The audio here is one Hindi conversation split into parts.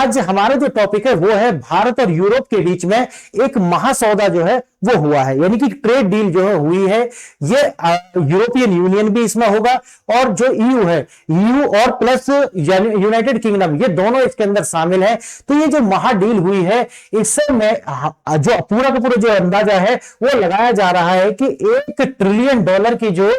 आज हमारा जो टॉपिक है वो है भारत और यूरोप के बीच में एक महासौदा जो है वो हुआ है, यानी कि ट्रेड डील जो है हुई है। ये यूरोपियन यूनियन भी इसमें होगा और जो ईयू है, ईयू और प्लस यूनाइटेड किंगडम, ये दोनों इसके अंदर शामिल है। तो ये जो महाडील हुई है, इससे में जो पूरा का पूरा जो अंदाजा है वो लगाया जा रहा है कि $1 ट्रिलियन की जो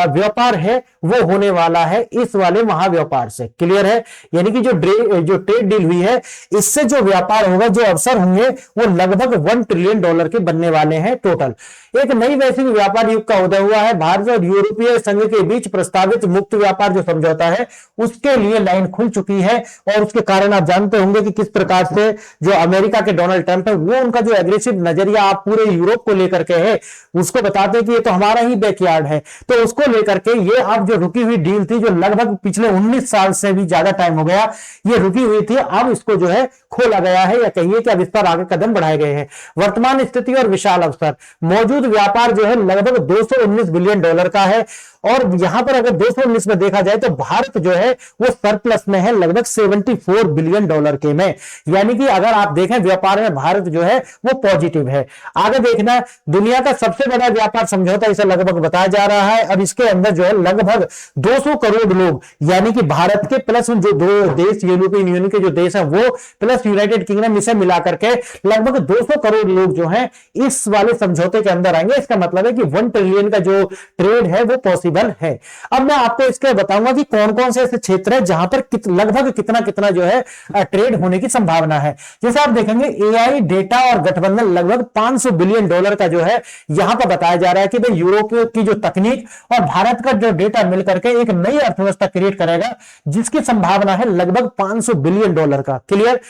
व्यापार है वो होने वाला है इस वाले महाव्यापार से। क्लियर है? यानी कि जो ट्रेड डील हुई है, इससे जो व्यापार होगा, जो अवसर होंगे, वो लगभग $1 ट्रिलियन के बनने वाले हैं टोटल। एक नई वैश्विक व्यापार युग का उदय हुआ है। भारत और यूरोपीय संघ के बीच प्रस्तावित मुक्त व्यापार जो समझौता है, उसके लिए लाइन खुल चुकी है। और उसके कारण आप जानते होंगे कि किस प्रकार से जो अमेरिका के डोनाल्ड ट्रंप है, वो उनका जो एग्रेसिव नजरिया आप पूरे यूरोप को लेकर के है, उसको बताते हैं कि ये तो हमारा ही बैकयार्ड है। तो उसको लेकर के ये अब जो रुकी हुई डील थी, जो लगभग पिछले 19 साल से भी ज्यादा टाइम हो गया ये रुकी हुई थी, अब इसको जो है खोला गया है, या कहिए कि अब इस पर आगे कदम बढ़ाए गए हैं। वर्तमान स्थिति और विशाल अवसर, मौजूद व्यापार जो है लगभग $219 बिलियन का है। और यहां पर अगर 219 में देखा जाए तो भारत जो है वो सरप्लस में है, लगभग $74 बिलियन के में। यानी कि अगर आप देखें व्यापार में भारत जो है वो पॉजिटिव है। आगे देखना, दुनिया का सबसे बड़ा व्यापार समझौता इसे लगभग बताया जा रहा है। अब इसके अंदर जो है लगभग 200 करोड़ लोग, यानी कि भारत के प्लस जो दो देश यूरोपियन यूनियन के जो देश है वो प्लस यूनाइटेड किंगडम, इसे मिलाकर के लगभग 200 करोड़ लोग जो हैं इस वाले समझौते के अंदर आएंगे। इसका मतलब है कि 1 ट्रिलियन का जो ट्रेड है वो पॉसिबल है। अब मैं आपको इसके बताऊंगा कि कौन कौन से ऐसे क्षेत्र है जहां पर लगभग कितना कितना जो है ट्रेड होने की संभावना है। जैसे आप देखेंगे एआई, डेटा और गठबंधन लगभग $500 बिलियन का जो है यहां पर बताया जा रहा है कि भाई यूरोप की जो तकनीक और भारत का जो डेटा मिलकर के एक नई अर्थव्यवस्था क्रिएट करेगा, जिसकी संभावना है लगभग $500 बिलियन का। क्लियर?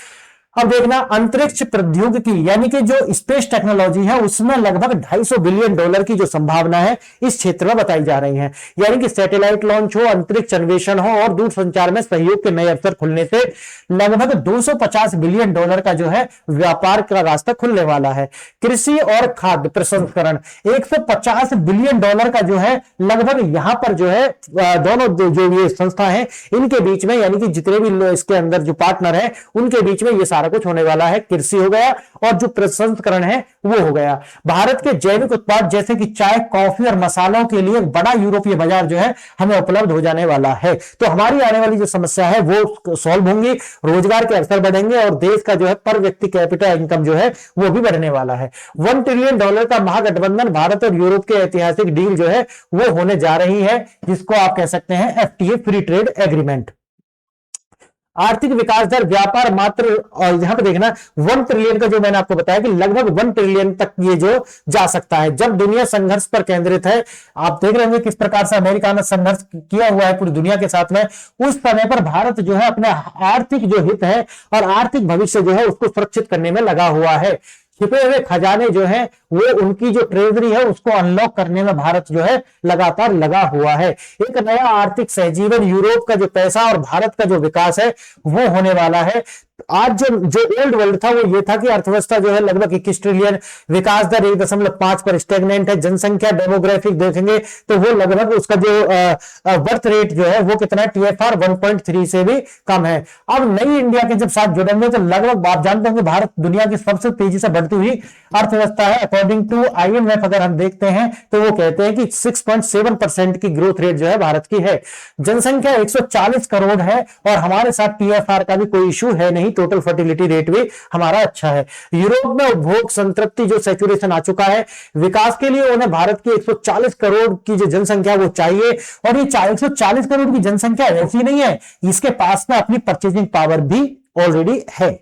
अब देखना, अंतरिक्ष प्रौद्योगिकी यानी कि जो स्पेस टेक्नोलॉजी है, उसमें लगभग $250 बिलियन की जो संभावना है इस क्षेत्र में बताई जा रही है। यानी कि सैटेलाइट लॉन्च हो, अंतरिक्ष अन्वेषण हो और दूरसंचार में सहयोग के नए अवसर खुलने से लगभग $250 बिलियन का जो है व्यापार का रास्ता खुलने वाला है। कृषि और खाद्य प्रसंस्करण $150 बिलियन का जो है लगभग यहां पर जो है दोनों जो ये संस्था है इनके बीच में, यानी कि जितने भी इसके अंदर जो पार्टनर है उनके बीच में ये सारा कुछ होने वाला है। कृषि हो गया और जो प्रसंस्करण है वो हो गया। भारत के जैविक उत्पाद जैसे कि चाय, कॉफी और मसालों के लिए बड़ा यूरोपीय बाजार जो है हमें उपलब्ध हो जाने वाला है। तो हमारी आने वाली जो समस्या है वो सॉल्व होंगी, रोजगार के अवसर बढ़ेंगे और देश का जो है पर व्यक्ति कैपिटल इनकम जो है वो भी बढ़ने वाला है। $1 ट्रिलियन का महागठबंधन भारत और यूरोप के ऐतिहासिक डील जो है वो होने जा रही है, जिसको आप कह सकते हैं एफटीए, फ्री ट्रेड एग्रीमेंट। आर्थिक विकास दर, व्यापार मात्र, और यहां पर देखना 1 ट्रिलियन का जो मैंने आपको बताया कि लगभग 1 ट्रिलियन तक ये जो जा सकता है जब दुनिया संघर्ष पर केंद्रित है। आप देख रहे होंगे किस प्रकार से अमेरिका ने संघर्ष किया हुआ है पूरी दुनिया के साथ में। उस समय पर भारत जो है अपने आर्थिक जो हित है और आर्थिक भविष्य जो है उसको सुरक्षित करने में लगा हुआ है। छिपे हुए खजाने जो है वो उनकी जो ट्रेजरी है उसको अनलॉक करने में भारत जो है लगातार लगा हुआ है। एक नया आर्थिक सहजीवन, यूरोप का जो पैसा और भारत का जो विकास है वो होने वाला है। आज जो ओल्ड वर्ल्ड था वो ये था कि अर्थव्यवस्था जो है लगभग 21 ट्रिलियन, विकास दर 1.5 पर स्टेगनेंट है, जनसंख्या डेमोग्राफिक देखेंगे तो वो लगभग उसका जो बर्थ रेट जो है वो कितना है, TFR 1.3 से भी कम है। अब नई इंडिया के जब साथ जुड़ेंगे तो लगभग आप जानते होंगे भारत दुनिया की सबसे तेजी से बढ़ती हुई अर्थव्यवस्था है। अकॉर्डिंग टू IMF अगर हम देखते हैं तो वो कहते हैं कि 6.7% की ग्रोथ रेट जो है भारत की है। जनसंख्या 140 करोड़ है और हमारे साथ TFR का भी कोई इशू है नहीं, टोटल फर्टिलिटी रेट भी हमारा अच्छा है। यूरोप में उपभोग संतृप्ति जो सैचुरेशन आ चुका है, विकास के लिए उन्हें भारत की 140 करोड़ की जो जनसंख्या वो चाहिए। और ये 140 करोड़ की जनसंख्या ऐसी नहीं है, इसके पास में अपनी परचेजिंग पावर भी ऑलरेडी है।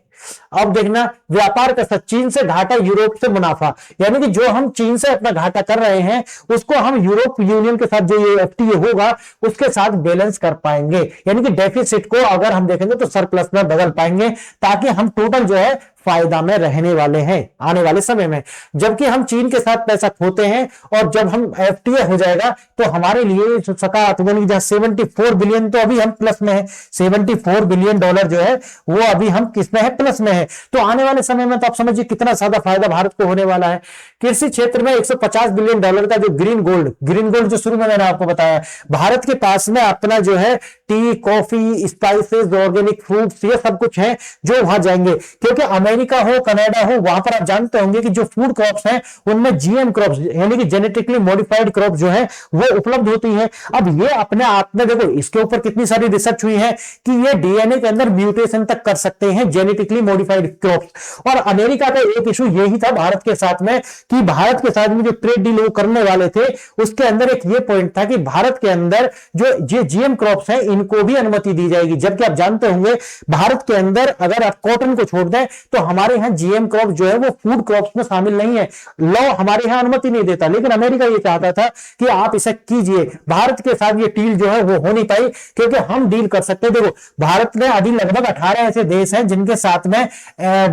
अब देखना, व्यापार का चीन से घाटा, यूरोप से मुनाफा, यानी कि जो हम चीन से अपना घाटा कर रहे हैं उसको हम यूरोप यूनियन के साथ जो ये एफटीए होगा उसके साथ बैलेंस कर पाएंगे। यानी कि डेफिसिट को अगर हम देखेंगे तो सरप्लस में बदल पाएंगे, ताकि हम टोटल जो है फायदा में रहने वाले हैं आने वाले समय में। जबकि हम चीन के साथ पैसा खोते हैं और जब हम एफटीए हो जाएगा तो हमारे लिए सकारात्मक 74 बिलियन तो अभी हम प्लस में है, $74 बिलियन जो है वो अभी हम किस में है, प्लस में है। तो आने वाले समय में तो आप समझिए कितना ज्यादा फायदा भारत को होने वाला है। कृषि क्षेत्र में $150 बिलियन का जो ग्रीन गोल्ड जो शुरू में मैंने आपको बताया, भारत के पास में अपना जो है T, coffee, spices, organic fruits, ये सब कुछ है जो वहां जाएंगे। क्योंकि अमेरिका हो, कनाडा हो, वहां पर आप जानते होंगे कि जो फूड क्रॉप्स हैं उनमें जीएम क्रॉप्स यानी कि जेनेटिकली मॉडिफाइड क्रॉप जो है वो उपलब्ध होती है। अब ये अपने आप में देखो, इसके ऊपर कितनी सारी रिसर्च हुई है कि ये डीएनए के अंदर म्यूटेशन तक कर सकते हैं जेनेटिकली मॉडिफाइड क्रॉप्स। और अमेरिका का एक इशू यही था भारत के साथ में कि भारत के साथ में जो ट्रेड डील वो करने वाले थे उसके अंदर एक ये पॉइंट था कि भारत के अंदर जो जीएम क्रॉप्स हैं इनको भी अनुमति दी जाएगी। जबकि आप जानते होंगे भारत के अंदर अगर आप कॉटन को छोड़ दें तो हमारे यहां जीएम क्रॉप जो है वो फूड क्रॉप्स में शामिल नहीं है, लॉ हमारे यहां अनुमति नहीं देता। लेकिन अमेरिका ये चाहता था कि आप इसे कीजिए। भारत के साथ ये डील जो है वो हो नहीं पाई क्योंकि हम डील कर सकते हैं। देखो भारत में अभी लगभग 18 ऐसे देश हैं जिनके साथ में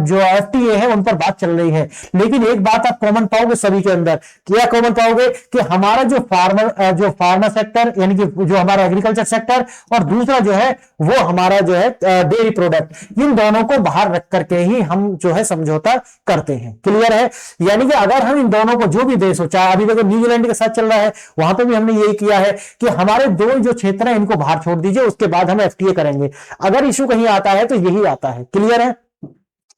जो एफटीए है उन पर बात चल रही है। लेकिन एक बात आप कॉमन पाओगे सभी के अंदर, क्या कॉमन पाओगे कि हमारा जो फार्मर सेक्टर यानी कि जो हमारा एग्रीकल्चर सेक्टर और दूसरा जो है वो हमारा जो है डेयरी प्रोडक्ट, इन दोनों को बाहर रख करके ही हम जो है समझौता करते हैं। क्लियर है? यानी कि अगर हम इन दोनों को, जो भी देश हो, चाहे अभी देखो न्यूजीलैंड के साथ चल रहा है, वहां पे भी हमने यही किया है कि हमारे दो जो क्षेत्र है इनको बाहर छोड़ दीजिए, उसके बाद हम एफटीए करेंगे। अगर इशू कहीं आता है तो यही आता है। क्लियर है?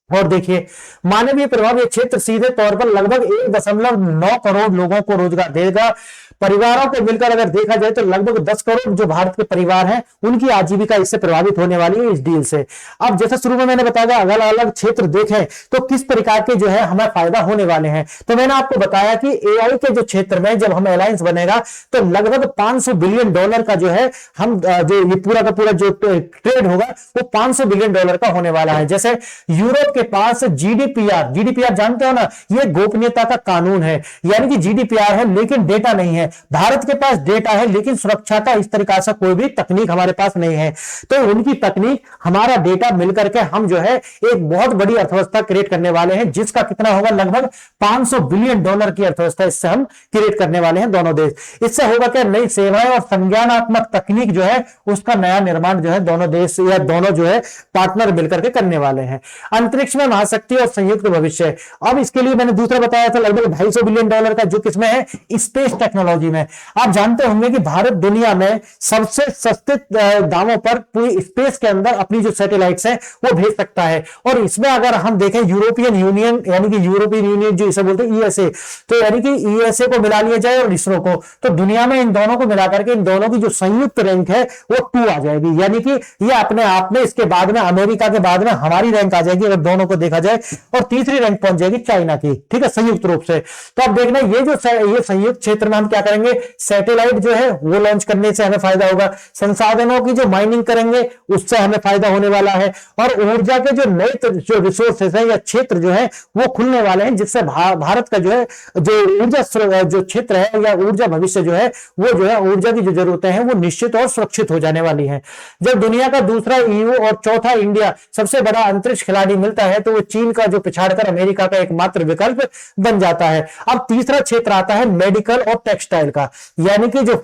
और देखिए मानवीय प्रभाव, ये क्षेत्र सीधे तौर पर लगभग 1.9 करोड़ लोगों को रोजगार देगा। परिवारों को मिलकर अगर देखा जाए तो लगभग 10 करोड़ जो भारत के परिवार हैं उनकी आजीविका इससे प्रभावित होने वाली है इस डील से। अब जैसे शुरू में मैंने बताया अगर अलग क्षेत्र देखें तो किस प्रकार के जो है हमें फायदा होने वाले हैं, तो मैंने आपको बताया कि एआई के जो क्षेत्र में जब हम अलायंस बनेगा तो लगभग $500 बिलियन का जो है हम जो ये पूरा का पूरा जो ट्रेड होगा वो $500 बिलियन का होने वाला है। जैसे यूरोप के पास जीडीपीआर जानते हो ना, ये गोपनीयता का कानून है, यानी कि जीडीपीआर है लेकिन डेटा नहीं है। भारत के पास डेटा है लेकिन सुरक्षा का इस तरीका से कोई भी तकनीक हमारे पास नहीं है। तो उनकी तकनीक, हमारा डेटा मिलकर के हम जो है एक बहुत बड़ी अर्थव्यवस्था क्रिएट करने वाले हैं, जिसका कितना होगा लगभग $500 बिलियन की अर्थव्यवस्था इससे हम क्रिएट करने वाले हैं दोनों देश। इससे होगा क्या, नई सेवाएं और संज्ञानात्मक तकनीक जो है उसका नया निर्माण जो है दोनों देश या दोनों जो है पार्टनर मिलकर के करने वाले हैं। अंतरिक्ष में महाशक्ति और संयुक्त भविष्य, अब इसके लिए मैंने दूसरा बताया था लगभग $250 बिलियन का, जो किसमें है, स्पेस टेक्नोलॉजी में। आप जानते होंगे कि भारत दुनिया में सबसे सस्ते दामों पर पूरी स्पेस के अंदर अपनी जो सैटेलाइट्स हैं वो भेज सकता है। और इसमें अगर हम देखें यूरोपियन यूनियन यानी कि यूरोपियन यूनियन जो इसे बोलते हैं ईएसए, तो यानी कि ईएसए को मिला लिया जाए और इसरो को, तो दुनिया में इन दोनों को मिलाकर के इन दोनों की जो संयुक्त रैंक है वो 2 आ जाएगी। यानी कि ये अपने आप में इसके बाद में अमेरिका के बाद में हमारी रैंक आ जाएगी अगर दोनों को देखा जाए, और तीसरी रैंक पहुंच जाएगी चाइना की। ठीक है, संयुक्त रूप से। तो अब देखना ये संयुक्त क्षेत्र में हम क्या करेंगे, सैटेलाइट जो है वो लॉन्च करने से हमें फायदा होगा, संसाधनों की जो माइनिंग करेंगे उससे हमें फायदा होने वाला है, और ऊर्जा के जो नए जो रिसोर्सेस है या क्षेत्र जो है वो खुलने वाले हैं, जिससे भारत का जो है जो ऊर्जा जो क्षेत्र है या ऊर्जा भविष्य जो है वो जो है ऊर्जा की जो जरूरतें हैं वो निश्चित और सुरक्षित हो जाने वाली है। जब दुनिया का दूसरा ईयू और चौथा इंडिया सबसे बड़ा अंतरिक्ष खिलाड़ी मिलता है तो वो चीन का जो पिछाड़कर अमेरिका का एकमात्र विकल्प बन जाता है। अब तीसरा क्षेत्र आता है मेडिकल और टेक्सटाइल का, यानी कि जो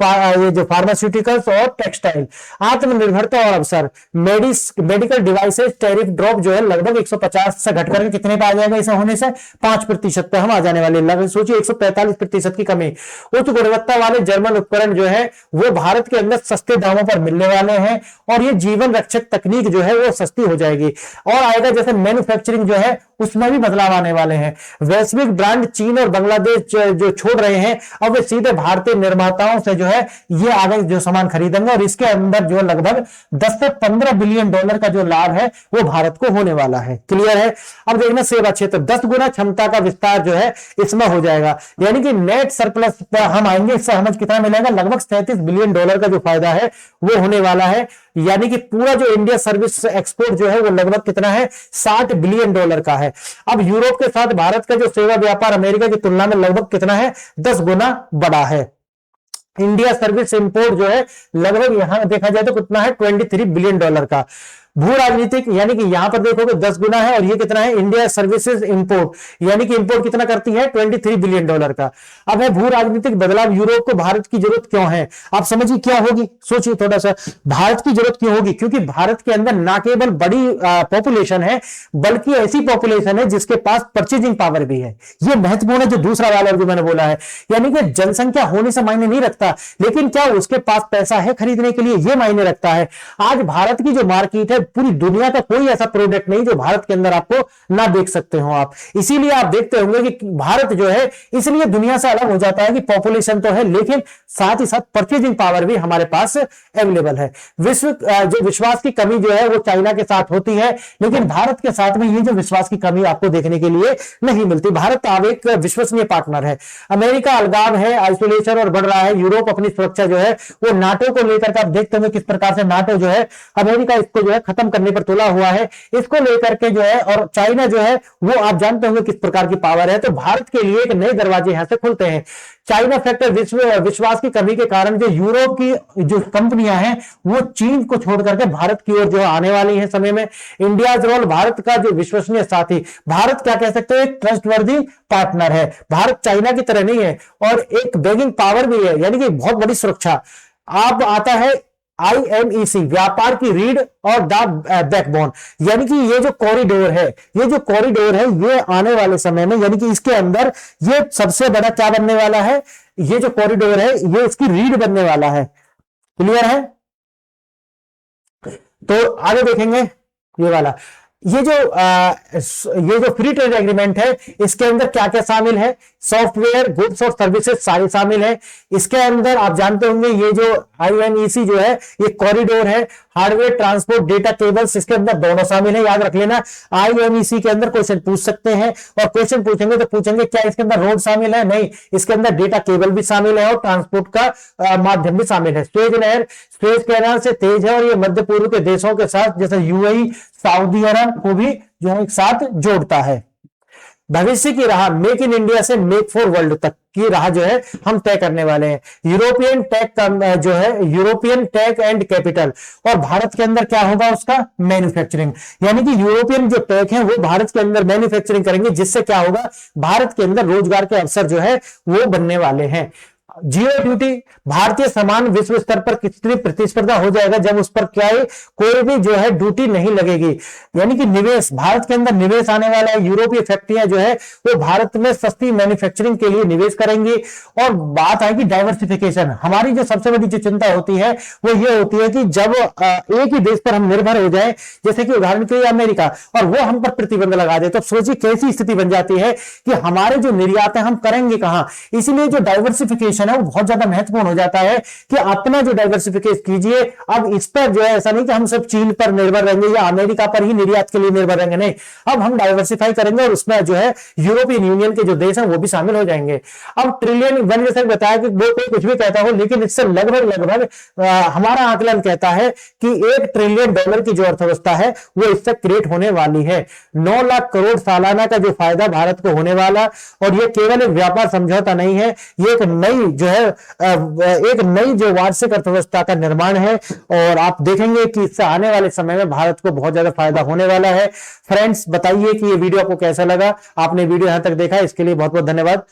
फार्मास्यूटिकल्स और टेक्सटाइल, आत्मनिर्भरता और अवसर। मेडिकल डिवाइसेस टैरिफ ड्रॉप जो है लगभग 150 से घटकर कितने पे आ जाएगा, इसे होने से 5% पे हम आ जाने वाले। लगभग सोचिए 145% की कमी। उच्च गुणवत्ता वाले जर्मन उपकरण जो है वो भारत के अंदर सस्ते दामों पर मिलने वाले हैं, और ये जीवन रक्षक तकनीक जो है वो सस्ती हो जाएगी। और आएगा जैसे मैन्युफैक्चरिंग जो है उसमें भी बदलाव आने वाले हैं। वैश्विक ब्रांड चीन और बांग्लादेश जो छोड़ रहे हैं, अब वे सीधे भारतीय निर्माताओं से जो है ये आगे जो सामान खरीदेंगे, और इसके अंदर जो लगभग 10 से 15 बिलियन डॉलर का जो लाभ है वो भारत को होने वाला है। क्लियर है? अब देखना सेवा क्षेत्र, 10 गुना क्षमता का विस्तार जो है इसमें हो जाएगा, यानी कि नेट सरप्लस पर हम आएंगे। इससे हमें कितना मिलेगा, लगभग $37 बिलियन का जो फायदा है वो होने वाला है। यानी कि पूरा जो इंडिया सर्विस एक्सपोर्ट जो है वो लगभग कितना है, $60 बिलियन का है। अब यूरोप के साथ भारत का जो सेवा व्यापार अमेरिका की तुलना में लगभग कितना है, 10 गुना बड़ा है। इंडिया सर्विस इंपोर्ट जो है लगभग यहां देखा जाए तो कितना है, $23 बिलियन का। भू राजनीतिक यानी कि यहां पर देखोगे 10 गुना है, और ये कितना है, इंडिया सर्विसेज इंपोर्ट यानी कि इंपोर्ट कितना करती है, $23 बिलियन का। अब है भू राजनीतिक बदलाव, यूरोप को भारत की जरूरत क्यों है, आप समझिए क्या होगी, सोचिए थोड़ा सा, भारत की जरूरत क्यों होगी, क्योंकि भारत के अंदर ना केवल बड़ी पॉपुलेशन है, बल्कि ऐसी पॉपुलेशन है जिसके पास परचेजिंग पावर भी है। ये महत्वपूर्ण है, जो दूसरा वाला जो मैंने बोला है, यानी कि जनसंख्या होने से मायने नहीं रखता, लेकिन क्या उसके पास पैसा है खरीदने के लिए, ये मायने रखता है। आज भारत की जो मार्केट है, पूरी दुनिया का कोई ऐसा प्रोडक्ट नहीं जो भारत के अंदर आपको ना देख सकते हो आप। इसीलिए आप देखते होंगे कि भारत जो है इसलिए दुनिया से अलग हो जाता है कि पॉपुलेशन तो है, लेकिन साथ ही साथ परचेजिंग पावर भी हमारे पास अवेलेबल है। विश्व जो विश्वास की कमी जो है वो चाइना के साथ होती है, लेकिन भारत के साथ में ये जो विश्वास की कमी आपको देखने के लिए नहीं मिलती। भारत अब एक विश्वसनीय पार्टनर है। अमेरिका अलगाव है, आइसोलेशन और बढ़ रहा है। यूरोप अपनी सुरक्षा जो है वो नाटो को लेकर के, आप देखते होंगे किस प्रकार से नाटो जो है अमेरिका इसको जो है खत्म करने पर तुला हुआ है, इसको लेकर के जो है, और चाइना जो है वो आप जानते होंगे किस प्रकार की पावर है। तो भारत के लिए एक नए दरवाजे यहां से खुलते हैं। चाइना फैक्टर, विश्वास की कमी के कारण जो यूरोप की जो कंपनियां हैं वो चीन को छोड़ करके भारत की ओर जो आने वाली है समय में। इंडिया रोल, भारत का जो विश्वसनीय साथी, भारत क्या कह सकते हैं, एक ट्रस्टवर्दी पार्टनर है। भारत चाइना की तरह नहीं है, और एक बैगिंग पावर भी है, यानी कि बहुत बड़ी सुरक्षा। आप आता है IMEC, व्यापार की रीढ़ और द बैकबोन, यानी कि ये जो कॉरिडोर है, ये आने वाले समय में, यानी कि इसके अंदर ये सबसे बड़ा क्या बनने वाला है, ये जो कॉरिडोर है ये इसकी रीढ़ बनने वाला है। क्लियर है? तो आगे देखेंगे ये वाला, ये जो फ्री ट्रेड एग्रीमेंट है, इसके अंदर क्या क्या शामिल है, सॉफ्टवेयर, गुड्स और सर्विसेज सारी शामिल है। इसके अंदर आप जानते होंगे ये जो IMEC जो है ये कॉरिडोर है, हार्डवेयर, ट्रांसपोर्ट, डेटा केबल्स, इसके अंदर दोनों शामिल है। याद रख लेना, IMEC के अंदर क्वेश्चन पूछ सकते हैं, और क्वेश्चन पूछेंगे तो पूछेंगे क्या इसके अंदर रोड शामिल है, नहीं, इसके अंदर डेटा केबल भी शामिल है और ट्रांसपोर्ट का माध्यम भी शामिल है। स्वेज कैनाल से तेज है, और ये मध्य पूर्व के देशों के साथ जैसे UAE, सऊदी अरब को भी जो है एक साथ जोड़ता है। भविष्य की राह, मेक इन इंडिया से मेक फॉर वर्ल्ड तक की राह जो है हम तय करने वाले हैं। यूरोपियन टेक एंड कैपिटल, और भारत के अंदर क्या होगा, उसका मैन्युफैक्चरिंग, यानी कि यूरोपियन जो टेक है वो भारत के अंदर मैन्युफैक्चरिंग करेंगे, जिससे क्या होगा, भारत के अंदर रोजगार के अवसर जो है वो बनने वाले हैं। जियो ड्यूटी, भारतीय सामान विश्व स्तर पर कितनी प्रतिस्पर्धा हो जाएगा जब उस पर क्या है, कोई भी जो है ड्यूटी नहीं लगेगी। यानी कि निवेश, भारत के अंदर निवेश आने वाला है। यूरोपीय फैक्ट्रियां जो है वो भारत में सस्ती मैन्युफैक्चरिंग के लिए निवेश करेंगी। और बात आएगी डाइवर्सिफिकेशन, हमारी जो सबसे बड़ी जो चिंता होती है वो ये होती है कि जब एक ही देश पर हम निर्भर हो जाए, जैसे कि उदाहरण के लिए अमेरिका, और वो हम पर प्रतिबंध लगा दे, तो सोचिए कैसी स्थिति बन जाती है कि हमारे जो निर्यात है हम करेंगे कहां। इसीलिए जो डाइवर्सिफिकेशन है वो बहुत ज्यादा महत्वपूर्ण हो जाता है कि अपना जो डाइवर्सिफिकेशन कीजिए। अब इस पर जो है ऐसा नहीं कि हम सब चीन पर निर्भर रहेंगे या अमेरिका पर ही निर्यात के लिए निर्भर रहेंगे, नहीं, अब हम डाइवर्सिफाई करेंगे और उसमें जो है यूरोपियन यूनियन के जो देश हैं वो भी शामिल हो जाएंगे। अब ट्रिलियन वन, जैसे बताया कि वो कोई कुछ भी कहता हो, लेकिन इससे लगभग हमारा आकलन कहता है कि $1 ट्रिलियन की जो अर्थव्यवस्था है वो इससे क्रिएट होने वाली है। 9 लाख करोड़ सालाना का जो फायदा भारत को होने वाला, और ये केवल एक व्यापार समझौता नहीं है, ये एक नई जो है एक नई जो वार्षिक अर्थव्यवस्था का निर्माण है। और आप देखेंगे कि इससे आने वाले समय में भारत को बहुत ज्यादा फायदा होने वाला है। फ्रेंड्स, बताइए कि ये वीडियो आपको कैसा लगा, आपने वीडियो यहां तक देखा, इसके लिए बहुत बहुत धन्यवाद।